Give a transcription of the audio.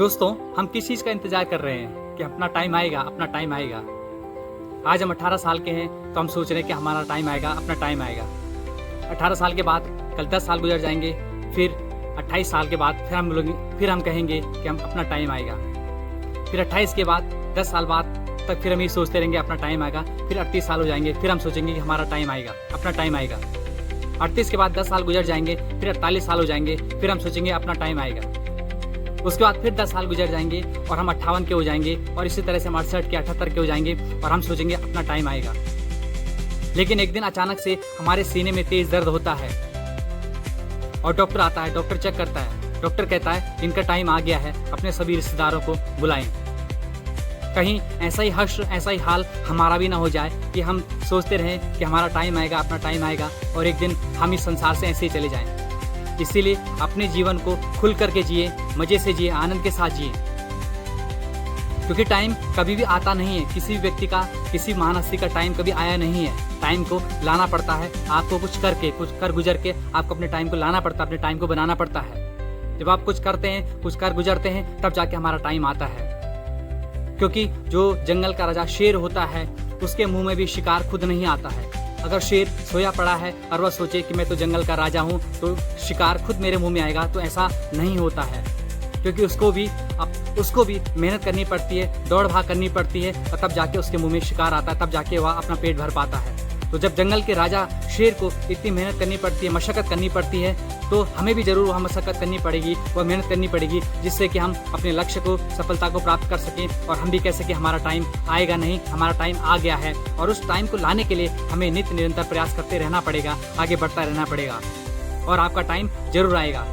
दोस्तों, हम किस चीज़ का इंतज़ार कर रहे हैं कि अपना टाइम आएगा, अपना टाइम आएगा। आज हम 18 साल के हैं तो हम सोच रहे हैं कि हमारा टाइम आएगा, अपना टाइम आएगा। 18 साल के बाद कल 10 साल गुजर जाएंगे, फिर 28 साल के बाद फिर हम कहेंगे कि हम अपना टाइम आएगा। फिर 28 के बाद 10 साल बाद तक फिर हम ये सोचते रहेंगे अपना टाइम आएगा। फिर 38 साल हो जाएंगे, फिर हम सोचेंगे कि हमारा टाइम आएगा, अपना टाइम आएगा। 38 के बाद 10 साल गुजर जाएंगे, फिर 48 साल हो जाएंगे, फिर हम सोचेंगे अपना टाइम आएगा। उसके बाद फिर 10 साल गुजर जाएंगे और हम 58 के हो जाएंगे, और इसी तरह से हम 68 के 78 के हो जाएंगे और हम सोचेंगे अपना टाइम आएगा। लेकिन एक दिन अचानक से हमारे सीने में तेज दर्द होता है और डॉक्टर आता है, डॉक्टर चेक करता है, डॉक्टर कहता है इनका टाइम आ गया है, अपने सभी रिश्तेदारों को बुलाएं। कहीं ऐसा ही हाल हमारा भी ना हो जाए कि हम सोचते रहें कि हमारा टाइम आएगा, अपना टाइम आएगा, और एक दिन हम इस संसार से ऐसे ही चले जाएं। इसीलिए अपने जीवन को खुल करके जिए, मजे से जिए, आनंद के साथ जिए, क्योंकि टाइम कभी भी आता नहीं है। किसी भी व्यक्ति का, किसी महान हस्ती का टाइम कभी आया नहीं है। टाइम को लाना पड़ता है, आपको कुछ कर गुजर के आपको अपने टाइम को लाना पड़ता है, अपने टाइम को बनाना पड़ता है। जब आप कुछ करते हैं, कुछ कर गुजरते हैं, तब जाके हमारा टाइम आता है। क्योंकि जो जंगल का राजा शेर होता है, उसके मुंह में भी शिकार खुद नहीं आता है। अगर शेर सोया पड़ा है और वह सोचे कि मैं तो जंगल का राजा हूँ तो शिकार खुद मेरे मुंह में आएगा, तो ऐसा नहीं होता है। क्योंकि उसको भी मेहनत करनी पड़ती है, दौड़ भाग करनी पड़ती है, और तब जाके उसके मुंह में शिकार आता है, तब जाके वह अपना पेट भर पाता है। तो जब जंगल के राजा शेर को इतनी मेहनत करनी पड़ती है, मशक्कत करनी पड़ती है, तो हमें भी जरूर वह मशक्कत करनी पड़ेगी, वह मेहनत करनी पड़ेगी, जिससे कि हम अपने लक्ष्य को, सफलता को प्राप्त कर सकें, और हम भी कह सकें हमारा टाइम आएगा नहीं, हमारा टाइम आ गया है। और उस टाइम को लाने के लिए हमें नित्य निरंतर प्रयास करते रहना पड़ेगा, आगे बढ़ता रहना पड़ेगा, और आपका टाइम जरूर आएगा।